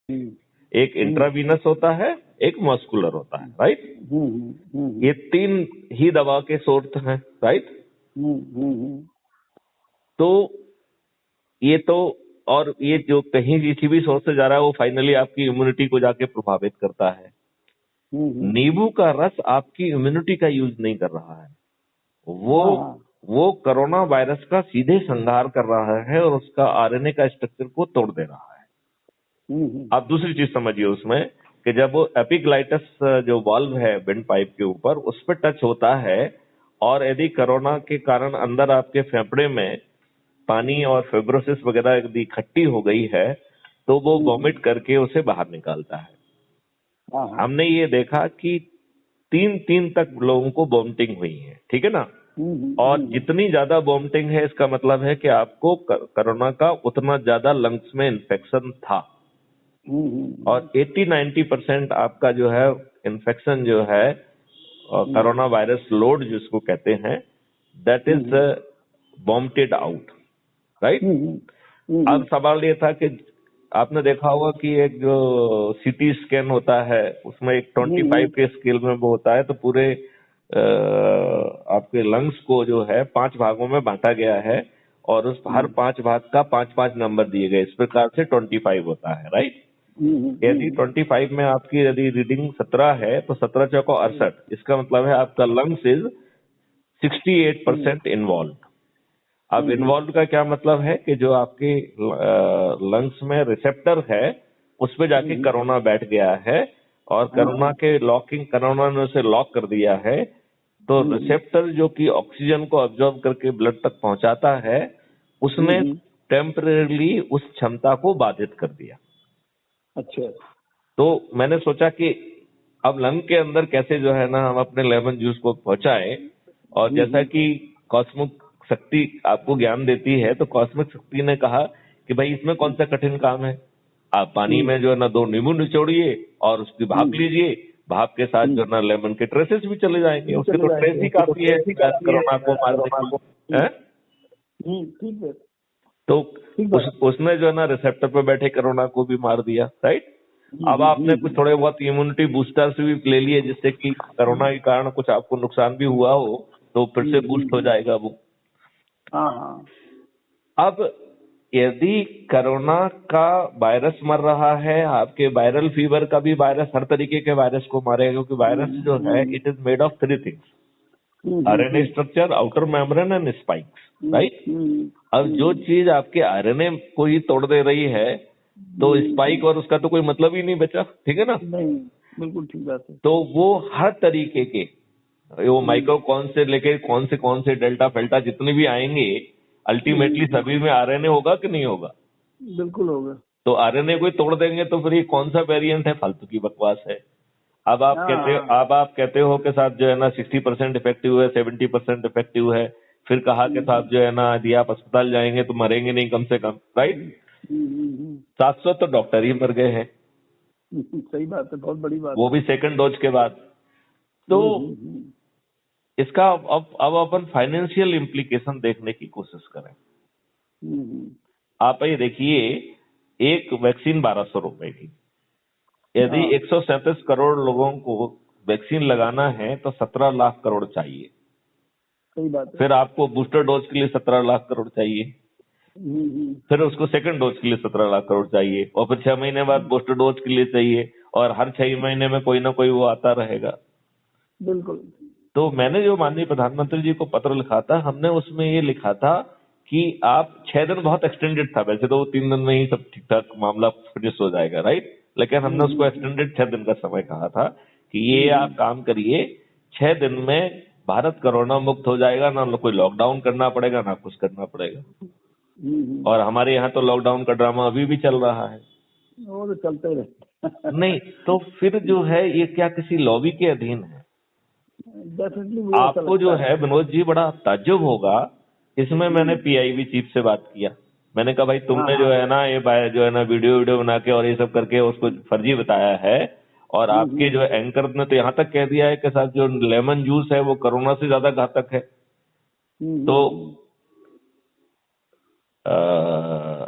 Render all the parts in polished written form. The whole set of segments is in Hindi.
एक इंट्रावीनस होता है, एक मस्कुलर होता है, राइट। ये तीन ही दवा के सोर्स हैं, राइट। तो ये तो, और ये जो कहीं किसी भी सोर्स से जा रहा है वो फाइनली आपकी इम्यूनिटी को जाके प्रभावित करता है। नींबू का रस आपकी इम्यूनिटी का यूज नहीं कर रहा है, वो कोरोना वायरस का सीधे संहार कर रहा है और उसका आरएनए का स्ट्रक्चर को तोड़ दे रहा है। आप दूसरी चीज समझिए उसमें कि जब वो एपिग्लाइटस जो वाल्व है विंड पाइप के ऊपर, उस पर टच होता है और यदि कोरोना के कारण अंदर आपके फेफड़े में पानी और फाइब्रोसिस वगैरह यदि इकट्ठी हो गई है तो वो वॉमिट करके उसे बाहर निकालता है। हमने ये देखा कि 3 तक लोगों को वॉमिटिंग हुई है, ठीक है ना। और जितनी ज्यादा वॉमिटिंग है इसका मतलब है कि आपको कोरोना का उतना ज्यादा लंग्स में इन्फेक्शन था। और 80-90% आपका जो है इन्फेक्शन जो है कोरोना वायरस लोड जिसको कहते हैं, that is vomited out, right. अब सवाल ये था कि आपने देखा होगा कि एक जो सीटी स्कैन होता है उसमें एक 25 के स्केल में वो होता है, तो पूरे आपके लंग्स को जो है 5 भागों में बांटा गया है और उस हर 5 भाग का 5-5 नंबर दिए गए, इस प्रकार से 25 होता है, राइट। यदि 25 में आपकी यदि रीडिंग 17 है तो 17 चौको 68, इसका मतलब है आपका लंग्स इज 68% इन्वॉल्व। अब इन्वॉल्व का क्या मतलब है कि जो आपके लंग्स में रिसेप्टर है उस पे जाके कोरोना बैठ गया है और कोरोना ने उसे लॉक कर दिया है। तो रिसेप्टर जो कि ऑक्सीजन को अब्जॉर्ब करके ब्लड तक पहुंचाता है, उसने टेम्परेरी उस क्षमता को बाधित कर दिया। अच्छा। तो मैंने सोचा कि अब लंग के अंदर कैसे जो है ना हम अपने लेमन जूस को पहुंचाएं, और जैसा कि कॉस्मिक शक्ति आपको ज्ञान देती है, तो कॉस्मिक शक्ति ने कहा कि भाई इसमें कौन सा कठिन काम है, आप पानी में जो है ना 2 नींबू निचोड़िए और उसकी भाप लीजिए, भाप के साथ जो है ना लेमन के ट्रेसेस भी चले जाएंगे, उसके तो ट्रेस ही काफी है कोरोना को मारने के। ठीक है। तो उसने जो है ना रिसेप्टर पे बैठे कोरोना को भी मार दिया, राइट। अब आपने कुछ थोड़े बहुत इम्यूनिटी बूस्टर्स भी ले लिए जिससे कि कोरोना के कारण कुछ आपको नुकसान भी हुआ हो तो फिर से बूस्ट हो जाएगा वो। अब यदि कोरोना का वायरस मर रहा है, आपके वायरल फीवर का भी वायरस हर तरीके के वायरस को मारेगा, क्योंकि वायरस जो है it is made of 3 things, RNA structure, outer membrane and spikes, right. अब जो चीज आपके आरएनए को ही तोड़ दे रही है तो स्पाइक और उसका तो कोई मतलब ही नहीं बचा, ठीक है ना। नहीं, बिल्कुल ठीक बात है। तो वो हर तरीके के वो माइक्रोकॉन से लेके कौन से डेल्टा फेल्टा जितने भी आएंगे, अल्टीमेटली सभी में आरएनए होगा कि नहीं होगा? बिल्कुल होगा। तो आरएनए को ही तोड़ देंगे तो फिर ये कौन सा वेरिएंट है? फालतू की बकवास है। अब आप कहते हो कि साहब जो है ना 60% इफेक्टिव है, 70% इफेक्टिव है, फिर कहा कि साहब जो है ना यदि आप अस्पताल जाएंगे तो मरेंगे नहीं कम से कम, राइट। 700 तो डॉक्टर ही मर गए हैं। सही बात है, बहुत बड़ी बात, वो भी सेकंड डोज के बाद। तो इसका अब अपन फाइनेंशियल इम्प्लीकेशन देखने की कोशिश करें। आप ये देखिए, एक वैक्सीन 1200 रुपए की, यदि 137 करोड़ लोगों को वैक्सीन लगाना है तो 17 लाख करोड़ चाहिए। सही बात है। फिर आपको बूस्टर डोज के लिए 17 लाख करोड़ चाहिए, फिर उसको सेकंड डोज के लिए 17 लाख करोड़ चाहिए, और फिर 6 महीने बाद बूस्टर डोज के लिए चाहिए, और हर 6 महीने में कोई ना कोई वो आता रहेगा। बिल्कुल। तो मैंने जो माननीय प्रधानमंत्री जी को पत्र लिखा था, हमने उसमें ये लिखा था कि आप 6 दिन बहुत एक्सटेंडेड था, वैसे तो 3 दिन में ही सब ठीक ठाक मामला फिनिश हो जाएगा, राइट। लेकिन हमने उसको एक्सटेंडेड 6 दिन का समय कहा था कि ये आप काम करिए, 6 दिन में भारत कोरोना मुक्त हो जाएगा, ना कोई लॉकडाउन करना पड़ेगा ना कुछ करना पड़ेगा। और हमारे यहाँ तो लॉकडाउन का ड्रामा अभी भी चल रहा है। वो तो चलते ही रहता नहीं तो फिर जो है ये क्या किसी लॉबी के अधीन है? आपको जो है विनोद जी बड़ा ताज्जुब होगा, इसमें मैंने पीआईबी चीफ से बात किया, मैंने कहा भाई तुमने जो है ना ये जो है ना वीडियो बना के और ये सब करके उसको फर्जी बताया है, और आपके जो एंकर ने तो यहाँ तक कह दिया है कि साहब जो लेमन जूस है वो कोरोना से ज्यादा घातक है। तो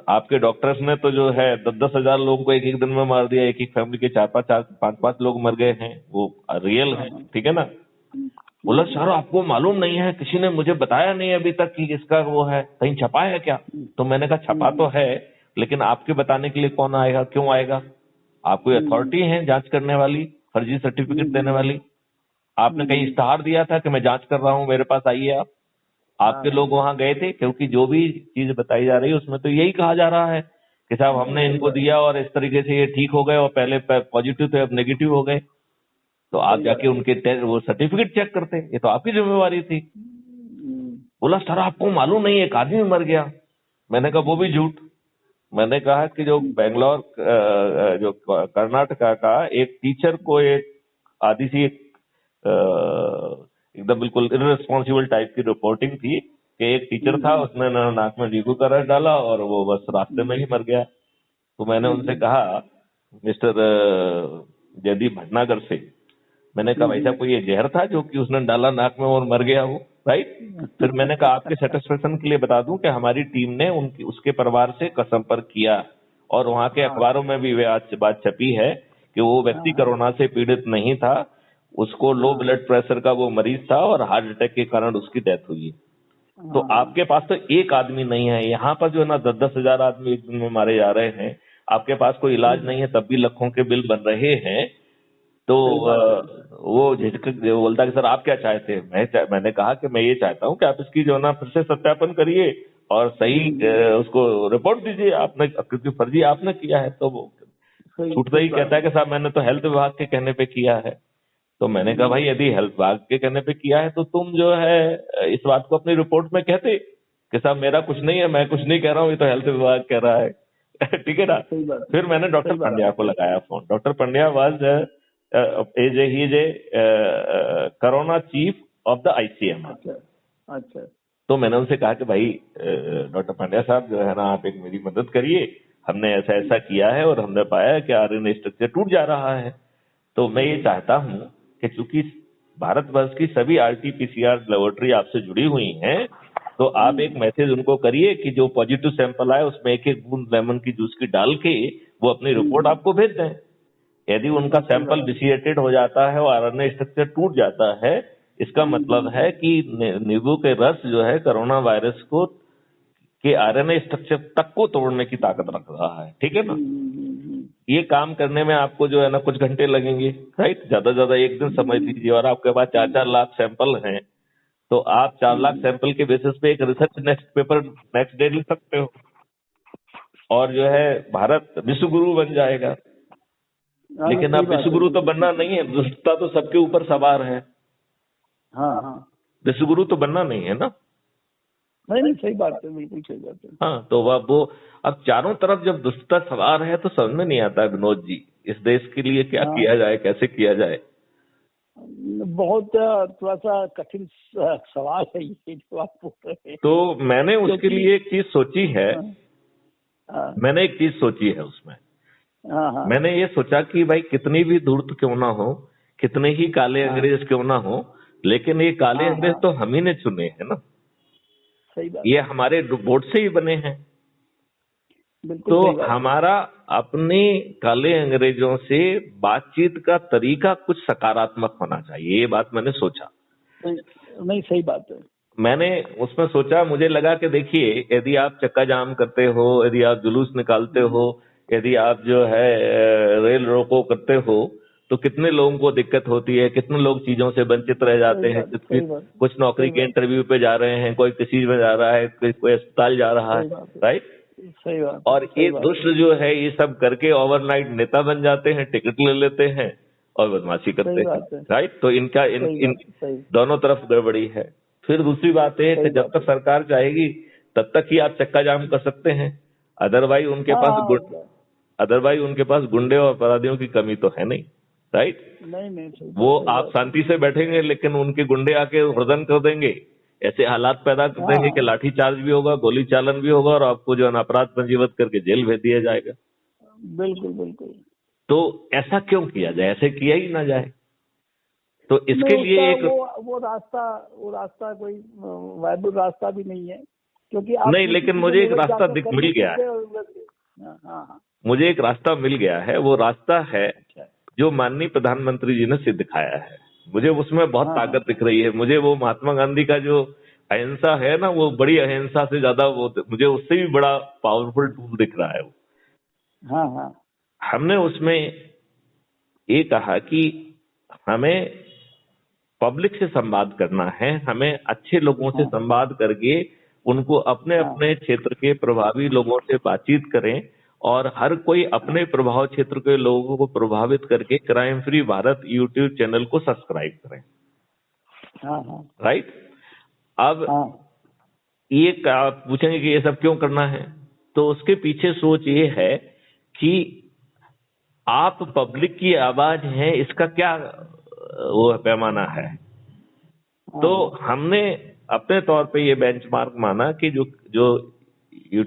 आपके डॉक्टर्स ने तो जो है 10,000 लोगों को एक एक दिन में मार दिया, एक एक फैमिली के 4-5 लोग मर गए हैं, वो रियल है, ठीक है ना। बोला सर आपको मालूम नहीं है, किसी ने मुझे बताया नहीं अभी तक कि इसका वो है, कहीं छपा है क्या? तो मैंने कहा छपा तो है, लेकिन आपके बताने के लिए कौन आएगा, क्यों आएगा? आप कोई अथॉरिटी है जांच करने वाली, फर्जी सर्टिफिकेट देने वाली? आपने कहीं इश्तेहार दिया था कि मैं जांच कर रहा हूं, मेरे पास आइए आप? आपके लोग वहां गए थे? क्योंकि जो भी चीज बताई जा रही है उसमें तो यही कहा जा रहा है कि साहब हमने इनको दिया और इस तरीके से ये ठीक हो गए, और पहले पॉजिटिव थे अब नेगेटिव हो गए। तो आप जाके उनके वो सर्टिफिकेट चेक करते, ये तो आपकी जिम्मेवारी थी। बोला सर आपको मालूम नहीं एक आदमी मर गया। मैंने कहा वो भी झूठ। मैंने कहा कि जो बेंगलोर जो कर्नाटका का एक टीचर को एक आधी सी एकदम बिल्कुल इररिस्पॉन्सिबल टाइप की रिपोर्टिंग थी कि एक टीचर था, उसने नाक में नींबू का रस डाला और वो बस रास्ते में ही मर गया। तो मैंने उनसे कहा मिस्टर जयदीप भटनागर से, मैंने कहा भाई साहब कोई ये जहर था जो कि उसने डाला नाक में और मर गया वो, राइट? फिर मैंने कहा आपके सेटिस्फेक्शन के लिए बता दूं कि हमारी टीम ने उसके परिवार से संपर्क किया और वहां के अखबारों में भी बात छपी है कि वो व्यक्ति कोरोना से पीड़ित नहीं था, उसको लो ब्लड प्रेशर का वो मरीज था और हार्ट अटैक के कारण उसकी डेथ हुई। तो आपके पास तो एक आदमी नहीं है, यहाँ पर जो है ना 10,000 आदमी एक दिन में मारे जा रहे हैं, आपके पास कोई इलाज नहीं है तब भी लाखों के बिल बन रहे हैं। तो वो झिझक बोलता कि सर आप क्या चाहते हैं? मैंने कहा कि मैं ये चाहता हूँ कि आप इसकी जो है ना फिर से सत्यापन करिए और सही उसको रिपोर्ट दीजिए, आपने क्योंकि फर्जी आपने किया है। तो वो छूटता ही कहता है कि साहब मैंने तो हेल्थ विभाग के कहने पे किया है। तो मैंने कहा भाई यदि हेल्थ विभाग के कहने पे किया है तो तुम जो है इस बात को अपनी रिपोर्ट में कहते कि साहब मेरा कुछ नहीं है, मैं कुछ नहीं कह रहा हूँ, ये तो हेल्थ विभाग कह रहा है। ठीक है ना। फिर मैंने डॉक्टर पंड्या को लगाया phone. Doctor Pandya was he is a corona chief of the ICMR। अच्छा। तो मैंने उनसे कहा कि भाई डॉक्टर पंड्या साहब जो है ना आप एक मेरी मदद करिए, हमने ऐसा ऐसा किया है और हमने पाया कि RNA स्ट्रक्चर टूट जा रहा है। तो मैं ये चाहता हूँ कि चूंकि भारतवर्ष की सभी RT-PCR लेबोरेटरी आपसे जुड़ी हुई हैं, तो आप एक मैसेज उनको करिए कि जो पॉजिटिव सैंपल आए उसमें एक एक बूंद लेमन की जूस की डाल के वो अपनी रिपोर्ट आपको भेज दें। यदि उनका सैंपल विसिएटेड हो जाता है और RNA स्ट्रक्चर टूट जाता है, इसका मतलब है कि नींबू के रस जो है कोरोना वायरस को के RNA स्ट्रक्चर तक को तोड़ने की ताकत रख रहा है। ठीक है ना। ये काम करने में आपको जो है ना कुछ घंटे लगेंगे, राइट? ज्यादा ज्यादा एक दिन समझ लीजिए, और आपके पास 4-4 लाख सैंपल हैं, तो आप 4 लाख सैंपल के बेसिस पे एक रिसर्च नेक्स्ट डे लिख सकते हो और जो है भारत विश्व गुरु बन जाएगा। लेकिन अब विश्व गुरु तो बनना नहीं है, दुष्टता तो सबके ऊपर सवार है। हाँ। विश्व गुरु तो बनना नहीं है ना। नहीं सही बात है, बिल्कुल सही बात है। हाँ, तो वो अब चारों तरफ जब दुष्टता सवार है तो समझ में नहीं आता विनोद जी, इस देश के लिए क्या किया जाए, कैसे किया जाए। बहुत थोड़ा सा कठिन सवाल है ये जो आप पूछ रहे हैं। तो मैंने उसके लिए एक चीज सोची है। मैंने एक चीज सोची है उसमें। मैंने ये सोचा कि भाई कितनी भी धूर्त क्यों ना हो, कितने ही काले अंग्रेज क्यों ना हो, लेकिन ये काले अंग्रेज तो हम ही ने चुने हैं ना। सही बात। ये हमारे वोट से ही बने हैं। तो हमारा अपने काले अंग्रेजों से बातचीत का तरीका कुछ सकारात्मक होना चाहिए, ये बात मैंने सोचा। नहीं सही बात है। मैंने उसमें सोचा, मुझे लगा कि देखिए यदि आप चक्का जाम करते हो, यदि आप जुलूस निकालते हो, यदि आप जो है रेल रोको करते हो, तो कितने लोगों को दिक्कत होती है, कितने लोग चीजों से वंचित रह जाते हैं। कुछ नौकरी के इंटरव्यू पे जा रहे हैं, कोई किसी में जा रहा है, कोई अस्पताल जा रहा है, राइट? सही बात। और ये दुष्ट जो है ये सब करके ओवरनाइट नेता बन जाते हैं, टिकट ले लेते हैं और बदमाशी करते हैं, राइट? तो इनका इन दोनों तरफ गड़बड़ी है। फिर दूसरी बात है कि जब तक सरकार चाहेगी तब तक ही आप चक्का जाम कर सकते हैं, अदरवाइज उनके पास गुंडे और अपराधियों की कमी तो है नहीं, राइट? नहीं वो आप शांति से बैठेंगे लेकिन उनके गुंडे आके हुड़दंग कर देंगे, ऐसे हालात पैदा कर देंगे कि लाठी चार्ज भी होगा, गोली चालन भी होगा और आपको जो है अपराध पंजीबद्ध करके जेल भेज दिया जाएगा। बिल्कुल। तो ऐसा क्यों किया जाए, ऐसे किया ही ना जाए। तो इसके लिए एक वो रास्ता कोई वायबल रास्ता भी नहीं है। क्योंकि नहीं, लेकिन मुझे एक रास्ता मिल गया है। हाँ, मुझे एक रास्ता मिल गया है। वो रास्ता है अच्छा, जो माननीय प्रधानमंत्री जी ने सिद्ध दिखाया है। मुझे उसमें बहुत ताकत दिख रही है। मुझे वो महात्मा गांधी का जो अहिंसा है ना, वो बड़ी अहिंसा से ज्यादा वो मुझे उससे भी बड़ा पावरफुल टूल दिख रहा है वो। हाँ, हमने उसमें ये कहा कि हमें पब्लिक से संवाद करना है, हमें अच्छे लोगों से संवाद करके उनको अपने अपने क्षेत्र के प्रभावी लोगों से बातचीत करें और हर कोई अपने प्रभाव क्षेत्र के लोगों को प्रभावित करके crime free Bharat YouTube channel को सब्सक्राइब करें। राइट। अब ये आप पूछेंगे कि ये सब क्यों करना है, तो उसके पीछे सोच ये है कि आप पब्लिक की आवाज हैं, इसका क्या वो पैमाना है। तो हमने अपने तौर पे ये बेंचमार्क माना कि जो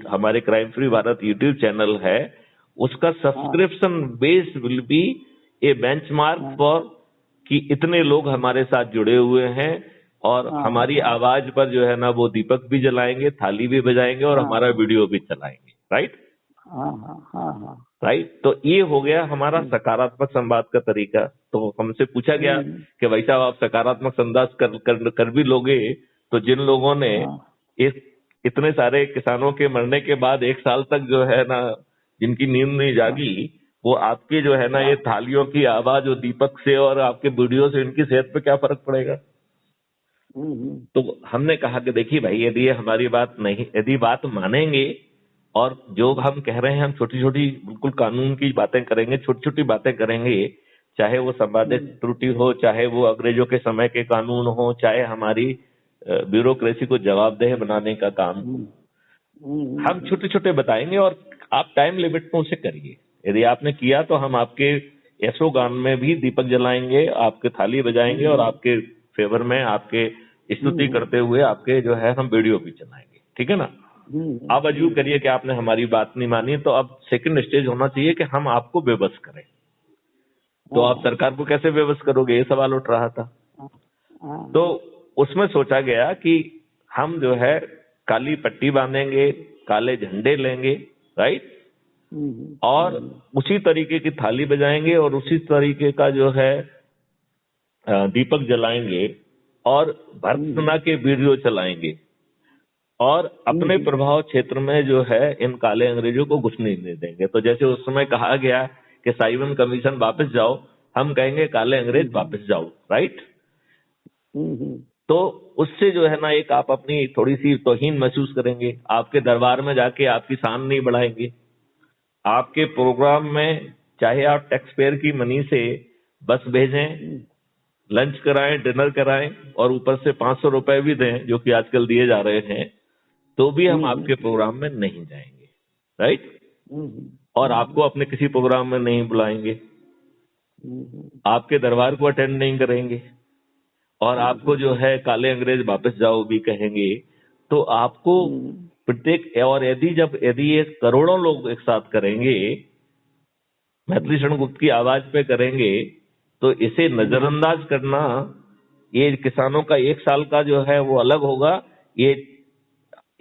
हमारे crime free Bharat YouTube channel है, उसका subscription base will be A benchmark for कि इतने लोग हमारे साथ जुड़े हुए हैं और हमारी आवाज पर जो है ना वो दीपक भी जलाएंगे, थाली भी बजाएंगे और हमारा वीडियो भी चलाएंगे। राइट। राइट। तो ये हो गया हमारा सकारात्मक संवाद का तरीका। तो हमसे पूछा गया कि भाई साहब आप सकारात्मक संवाद कर भी लोगे, तो जिन लोगों ने इतने सारे किसानों के मरने के बाद 1 साल तक जो है ना जिनकी नींद नहीं जागी, वो आपके जो है ना ये थालियों की आवाज और दीपक से और आपके वीडियो से इनकी सेहत पे क्या फर्क पड़ेगा। तो हमने कहा कि देखिए भाई, यदि ये हमारी बात नहीं, यदि बात मानेंगे और जो हम कह रहे हैं, हम छोटी छोटी बिल्कुल कानून की बातें करेंगे, छोटी छोटी बातें करेंगे, चाहे वो संवादित त्रुटि हो, चाहे वो अंग्रेजों के समय के कानून हो, चाहे हमारी ब्यूरोक्रेसी को जवाबदेह बनाने का काम, हम छोटे छोटे बताएंगे और आप टाइम लिमिट में उसे करिए। यदि आपने किया तो हम आपके यशोगान में भी दीपक जलाएंगे, आपके थाली बजाएंगे और आपके फेवर में आपके स्तुति करते हुए आपके जो है हम वीडियो भी चलाएंगे। ठीक है ना। अब अजू करिए कि आपने हमारी बात नहीं मानी, तो अब सेकंड स्टेज होना चाहिए कि हम आपको बेबस करें। तो आप सरकार को कैसे बेबस करोगे, ये सवाल उठ रहा था। तो उसमें सोचा गया कि हम जो है काली पट्टी बांधेंगे, काले झंडे लेंगे। राइट। और उसी तरीके की थाली बजाएंगे और उसी तरीके का जो है दीपक जलाएंगे और भर्त्सना के वीडियो चलाएंगे और अपने प्रभाव क्षेत्र में जो है इन काले अंग्रेजों को घुसने नहीं देंगे। तो जैसे उस समय कहा गया कि साइमन कमीशन वापस जाओ, हम कहेंगे काले अंग्रेज वापस जाओ। राइट। तो उससे जो है ना एक आप अपनी थोड़ी सी तौहीन महसूस करेंगे, आपके दरबार में जाके आपकी शान नहीं बढ़ाएंगे, आपके प्रोग्राम में चाहे आप टैक्स पेयर की मनी से बस भेजें, लंच कराएं, डिनर कराएं और ऊपर से 500 रुपए भी दें, जो कि आजकल दिए जा रहे हैं, तो भी हम आपके प्रोग्राम में नहीं जाएंगे। राइट। और आपको अपने किसी प्रोग्राम में नहीं बुलाएंगे, आपके दरबार को अटेंड नहीं करेंगे और आपको जो है काले अंग्रेज वापस जाओ भी कहेंगे। तो आपको प्रत्येक, और यदि ये करोड़ों लोग एक साथ करेंगे, मैथिली शरण गुप्त की आवाज पे करेंगे, तो इसे नजरअंदाज करना, ये किसानों का 1 साल का जो है वो अलग होगा। ये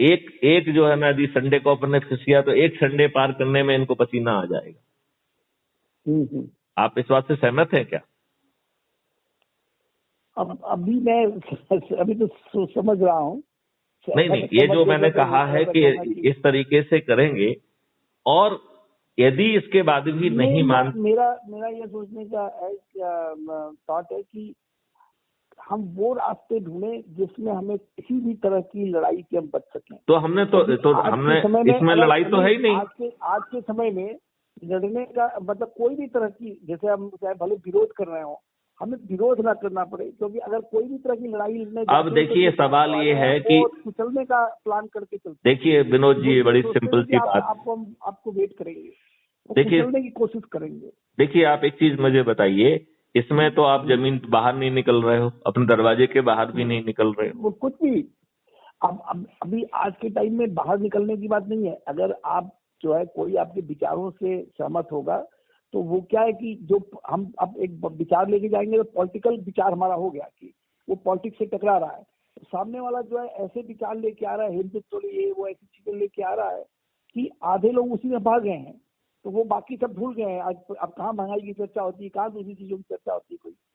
एक जो है ना, यदि संडे को अपन ने फिक्स किया तो एक संडे पार करने में इनको पसीना आ जाएगा। आप इस बात से सहमत हैं क्या? अभी तो समझ रहा हूँ। नहीं, ये जो मैंने कहा है कि इस तरीके से करेंगे और यदि इसके बाद भी नहीं मान, मेरा ये सोचने का थॉट है कि हम वो रास्ते ढूंढे जिसमें हमें किसी भी तरह की लड़ाई से हम बच सकें। तो हमने हमने इसमें लड़ाई तो है ही नहीं। आज के समय में लड़ने का मतलब कोई भी तरह की, जैसे हम चाहे भले विरोध कर रहे हो, हमें विरोध ना करना पड़े, क्योंकि अगर कोई भी तरह की लड़ाई लड़ने, अब देखिए सवाल ये है कि कुचलने का प्लान करके चलते। देखिए विनोद जी, ये बड़ी सिंपल सी बात, आपको वेट करेंगे, देखिए कुचलने की कोशिश करेंगे। देखिए आप एक चीज मुझे बताइए, इसमें तो आप जमीन बाहर नहीं निकल रहे हो, अपने दरवाजे के बाहर भी नहीं निकल रहे हो, वो कुछ भी। अब अभी आज के टाइम में बाहर निकलने की बात नहीं है। अगर आप जो है कोई आपके विचारों से सहमत होगा, तो वो क्या है कि जो हम अब एक विचार लेके जाएंगे, तो पॉलिटिकल विचार हमारा हो गया कि वो पॉलिटिक्स से टकरा रहा है, सामने वाला जो है ऐसे विचार लेके आ रहा है, हिंदुत्व ये वो ऐसी चीजें लेके आ रहा है कि आधे लोग उसी में भाग गए हैं, तो वो बाकी सब भूल गए हैं। आज अब कहाँ महंगाई की चर्चा होती है, कहाँ दूसरी चीजों की चर्चा होती है कोई।